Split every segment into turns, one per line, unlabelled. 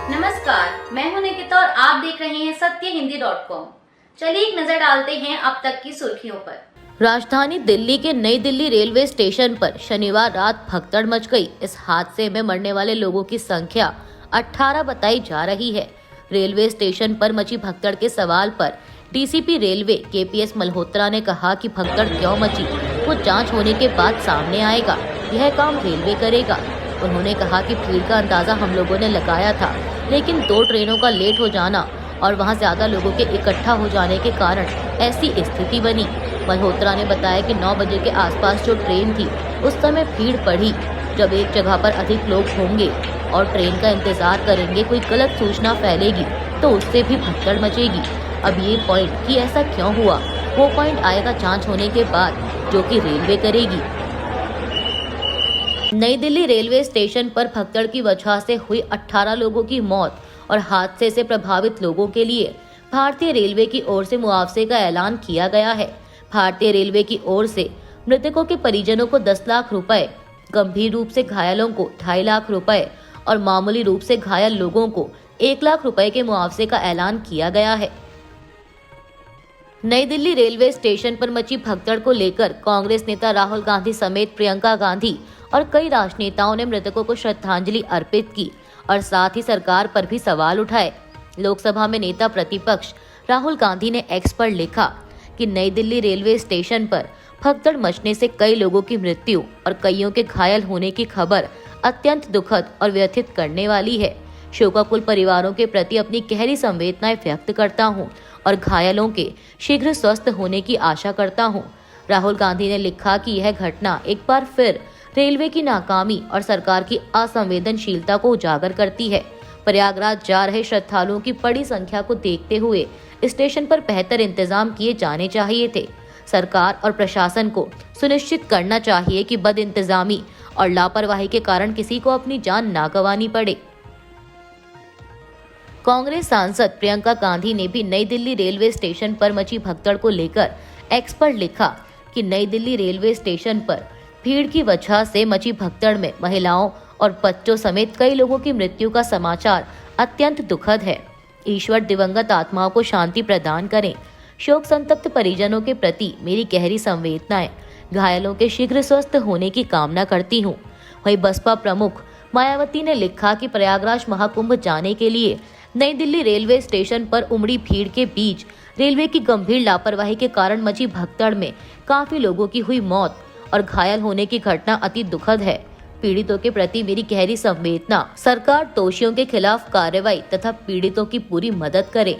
नमस्कार, मैं हूं निकिता और आप देख रहे हैं सत्यहिंदी.com। चलिए एक नजर डालते हैं अब तक की सुर्खियों पर।
राजधानी दिल्ली के नई दिल्ली रेलवे स्टेशन पर शनिवार रात भगदड़ मच गई। इस हादसे में मरने वाले लोगों की संख्या 18 बताई जा रही है। रेलवे स्टेशन पर मची भगदड़ के सवाल पर डीसीपी रेलवे केपीएस मल्होत्रा ने कहा कि भगदड़ क्यों मची वो जांच होने के बाद सामने आएगा। यह काम रेलवे करेगा। उन्होंने कहा कि भीड़ का अंदाजा हम लोगों ने लगाया था, लेकिन 2 ट्रेनों का लेट हो जाना और वहां ज्यादा लोगों के इकट्ठा हो जाने के कारण ऐसी स्थिति बनी। मल्होत्रा ने बताया कि 9 बजे के आसपास जो ट्रेन थी उस समय भीड़ बढ़ी। जब एक जगह पर अधिक लोग होंगे और ट्रेन का इंतजार करेंगे, कोई गलत सूचना फैलेगी तो उससे भी भगदड़ मचेगी। अब ये पॉइंट कि ऐसा क्यों हुआ, वो पॉइंट आएगा जांच होने के बाद, जो कि रेलवे करेगी। नई दिल्ली रेलवे स्टेशन पर भगदड़ की वजह से हुई 18 लोगों की मौत और हादसे से प्रभावित लोगों के लिए भारतीय रेलवे की ओर से मुआवजे का ऐलान किया गया है। भारतीय रेलवे की ओर से मृतकों के परिजनों को 10 लाख रुपए, गंभीर रूप से घायलों को 2.5 लाख रुपए और मामूली रूप से घायल लोगों को 1 लाख रुपए के मुआवजे का ऐलान किया गया है। नई दिल्ली रेलवे स्टेशन पर मची भगदड़ को लेकर कांग्रेस नेता राहुल गांधी समेत प्रियंका गांधी और कई राजनेताओं ने मृतकों को श्रद्धांजलि अर्पित की और साथ ही सरकार पर भी सवाल उठाए। लोकसभा में नेता प्रतिपक्ष राहुल गांधी ने एक्स पर लिखा कि नई दिल्ली रेलवे स्टेशन पर भगदड़ मचने से कई लोगों की मृत्यु और कईयों के घायल होने की खबर अत्यंत दुखद और व्यथित करने वाली है। शोकाकुल परिवारों के प्रति अपनी गहरी संवेदनाएं व्यक्त करता हूं और घायलों के शीघ्र स्वस्थ होने की आशा करता हूं। राहुल गांधी ने लिखा कि यह घटना एक बार फिर रेलवे की नाकामी और सरकार की असंवेदनशीलता को उजागर करती है। प्रयागराज जा रहे श्रद्धालुओं की बड़ी संख्या को देखते हुए स्टेशन पर बेहतर इंतजाम किए जाने चाहिए थे। सरकार और प्रशासन को सुनिश्चित करना चाहिए कि बद इंतजामी और लापरवाही के कारण किसी को अपनी जान ना गंवानी पड़े। कांग्रेस सांसद प्रियंका गांधी ने भी नई दिल्ली रेलवे स्टेशन पर मची भगदड़ को लेकर एक्स पर लिखा कि नई दिल्ली रेलवे स्टेशन पर भीड़ की वजह से मची भगदड़ में महिलाओं और बच्चों समेत कई लोगों की मृत्यु का समाचार अत्यंत दुखद है। ईश्वर दिवंगत आत्माओं को शांति प्रदान करें। शोक संतप्त परिजनों के प्रति मेरी गहरी संवेदनाएं। घायलों के शीघ्र स्वस्थ होने की कामना करती हूँ। वहीं बसपा प्रमुख मायावती ने लिखा कि प्रयागराज महाकुंभ जाने के लिए नई दिल्ली रेलवे स्टेशन पर उमड़ी भीड़ के बीच रेलवे की गंभीर लापरवाही के कारण मची भगदड़ में काफी लोगों की हुई मौत और घायल होने की घटना अति दुखद है। पीड़ितों के प्रति मेरी गहरी संवेदना। सरकार दोषियों के खिलाफ कार्रवाई तथा पीड़ितों की पूरी मदद करे।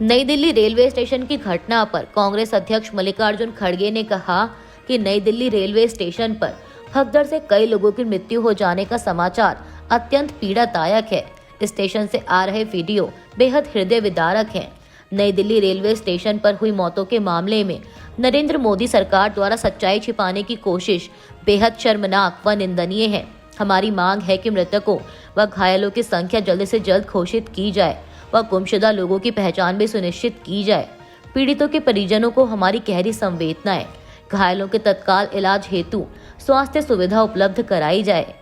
नई दिल्ली रेलवे स्टेशन की घटना पर कांग्रेस अध्यक्ष मल्लिकार्जुन खड़गे ने कहा कि नई दिल्ली रेलवे स्टेशन पर भगदड़ से कई लोगों की मृत्यु हो जाने का समाचार अत्यंत पीड़ादायक है। स्टेशन से आ रहे वीडियो बेहद हृदय विदारक हैं। नई दिल्ली रेलवे स्टेशन पर हुई मौतों के मामले में नरेंद्र मोदी सरकार द्वारा सच्चाई छिपाने की कोशिश बेहद शर्मनाक व निंदनीय है। हमारी मांग है कि मृतकों व घायलों की संख्या जल्द से जल्द घोषित की जाए व गुमशुदा लोगों की पहचान भी सुनिश्चित की जाए। पीड़ितों के परिजनों को हमारी गहरी संवेदनाएं। घायलों के तत्काल इलाज हेतु स्वास्थ्य सुविधा उपलब्ध कराई जाए।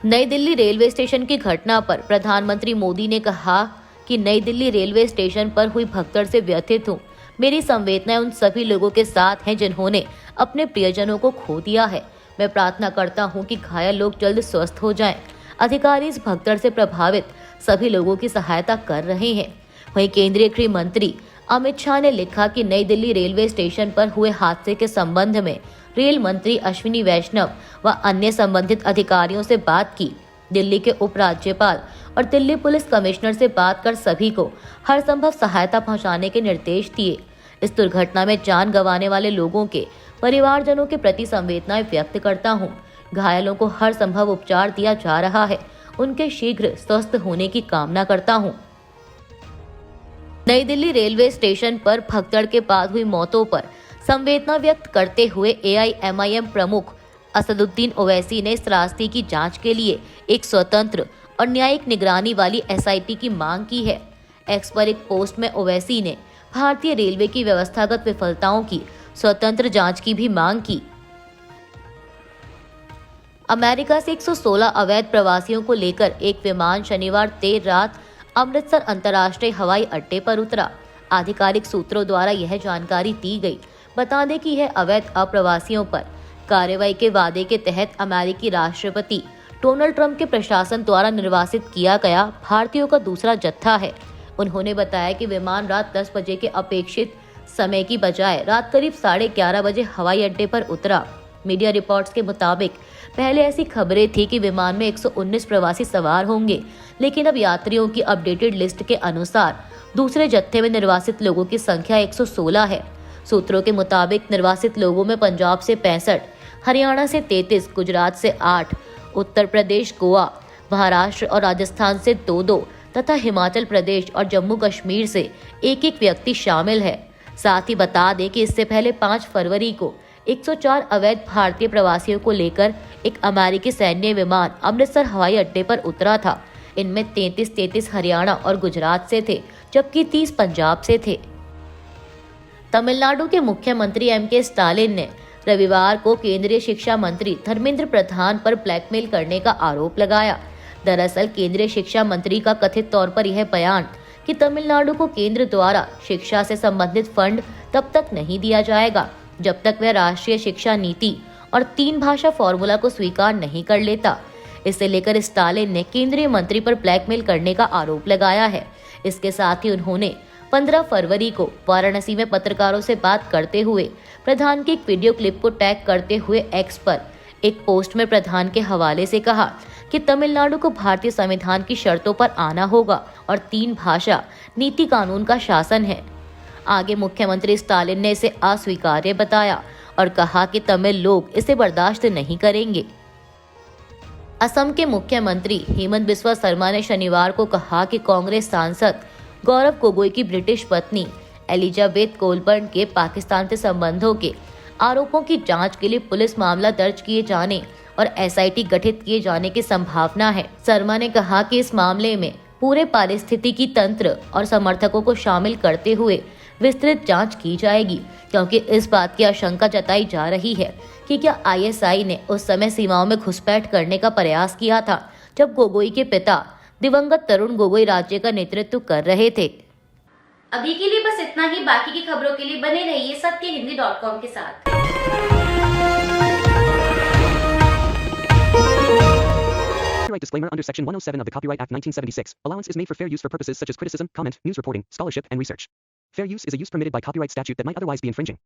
नई दिल्ली रेलवे स्टेशन की घटना पर प्रधानमंत्री मोदी ने कहा कि नई दिल्ली रेलवे स्टेशन पर हुई भगदड़ से व्यथित हूँ। मेरी संवेदनाएं उन सभी लोगों के साथ हैं जिन्होंने अपने प्रियजनों को खो दिया है। मैं प्रार्थना करता हूं कि घायल लोग जल्द स्वस्थ हो जाएं। अधिकारी इस भगदड़ से प्रभावित सभी लोगों की सहायता कर रहे हैं। वहीं केंद्रीय गृह मंत्री अमित शाह ने लिखा कि नई दिल्ली रेलवे स्टेशन पर हुए हादसे के संबंध में रेल मंत्री अश्विनी वैष्णव व अन्य संबंधित अधिकारियों से बात की। दिल्ली के उपराज्यपाल और दिल्ली पुलिस कमिश्नर से बात कर सभी को हर संभव सहायता पहुंचाने के निर्देश दिए। इस दुर्घटना में जान गंवाने वाले लोगों के परिवारजनों के प्रति संवेदनाएं व्यक्त करता हूं। घायलों को हर संभव उपचार दिया जा रहा है। उनके शीघ्र स्वस्थ होने की कामना करता हूं। नई दिल्ली रेलवे स्टेशन पर भगदड़ के बाद हुई मौतों पर संवेदना व्यक्त करते हुए एआईएमआईएम प्रमुख असदुद्दीन ओवैसी ने इस त्रासदी की जांच के लिए एक स्वतंत्र और न्यायिक निगरानी वाली एसआईटी की मांग की है। एक्स पर एक पोस्ट में ओवैसी ने भारतीय रेलवे की व्यवस्थागत विफलताओं की स्वतंत्र जांच की भी मांग की। अमेरिका से 116 अवैध प्रवासियों को लेकर एक विमान शनिवार देर रात अमृतसर अंतर्राष्ट्रीय हवाई अड्डे पर उतरा। आधिकारिक सूत्रों द्वारा यह जानकारी दी गई। बता दें कि यह अवैध अप्रवासियों पर कार्रवाई के वादे के तहत अमेरिकी राष्ट्रपति डोनाल्ड ट्रंप के प्रशासन द्वारा निर्वासित किया गया भारतीयों का दूसरा जत्था है। उन्होंने बताया कि विमान रात 10 बजे के अपेक्षित समय की बजाय रात करीब 11:30 बजे हवाई अड्डे पर उतरा। मीडिया रिपोर्ट्स के मुताबिक पहले ऐसी खबरें थी कि विमान में 119 प्रवासी सवार होंगे, लेकिन अब यात्रियों की अपडेटेड लिस्ट के अनुसार दूसरे जत्थे में निर्वासित लोगों की संख्या 116 है। सूत्रों के मुताबिक निर्वासित लोगों में पंजाब से 65, हरियाणा से 33, गुजरात से 8, उत्तर प्रदेश, गोवा, महाराष्ट्र और राजस्थान से 2-2 तथा हिमाचल प्रदेश और जम्मू कश्मीर से 1-1 व्यक्ति शामिल है। साथ ही बता दें कि इससे पहले 5 फरवरी को 104 अवैध भारतीय प्रवासियों को लेकर एक अमेरिकी सैन्य विमान अमृतसर हवाई अड्डे पर उतरा था। इनमें 33 हरियाणा और गुजरात से थे, जबकि 30 पंजाब से थे। तमिलनाडु के मुख्यमंत्री एम.के. स्टालिन ने रविवार को केंद्रीय शिक्षा मंत्री धर्मेंद्र प्रधान पर ब्लैकमेल करने का आरोप लगाया। दरअसल केंद्रीय शिक्षा मंत्री का कथित तौर पर यह बयान कि तमिलनाडु को केंद्र द्वारा शिक्षा से संबंधित फंड तब तक नहीं दिया जाएगा जब तक वह राष्ट्रीय शिक्षा नीति और 3 भाषा फॉर्मूला को स्वीकार नहीं कर लेता। इसे लेकर स्टालिन ने केंद्रीय मंत्री पर ब्लैकमेल करने का आरोप लगाया है। इसके साथ ही उन्होंने 15 फरवरी को वाराणसी में पत्रकारों से बात करते हुए प्रधान की एक वीडियो क्लिप को टैग करते हुए एक्स पर एक पोस्ट में प्रधान के हवाले से कहा कि तमिलनाडु को भारतीय संविधान की शर्तों पर आना होगा और 3 भाषा नीति कानून का शासन है। आगे मुख्यमंत्री स्टालिन ने इसे अस्वीकार्य बताया और कहा कि तमिल लोग इसे बर्दाश्त नहीं करेंगे। असम के मुख्यमंत्री हेमंत बिस्वा शर्मा ने शनिवार को कहा कि कांग्रेस सांसद गौरव गोगोई की ब्रिटिश पत्नी एलिजाबेथ कोलबर्न के पाकिस्तान से संबंधों के आरोपों की जांच के लिए पुलिस मामला दर्ज किए जाने और एसआईटी गठित किए जाने की संभावना है। शर्मा ने कहा कि इस मामले में पूरे पारिस्थितिकी तंत्र और समर्थकों को शामिल करते हुए विस्तृत जांच की जाएगी, क्योंकि इस बात की आशंका जताई जा रही है कि क्या आईएसआई ने उस समय सीमाओं में घुसपैठ करने का प्रयास किया था जब गोगोई के पिता दिवंगत तरुण गोगोई राज्य का नेतृत्व कर रहे थे।
अभी के लिए बस इतना ही। बाकी की खबरों के लिए बने रहिए सत्यहिंदी.com के साथ।
Copyright disclaimer under Section 107 of the Copyright Act 1976. Allowance is made for fair use for purposes such as criticism, comment, news reporting, scholarship, and research. Fair use is a use permitted by copyright statute that might otherwise be infringing.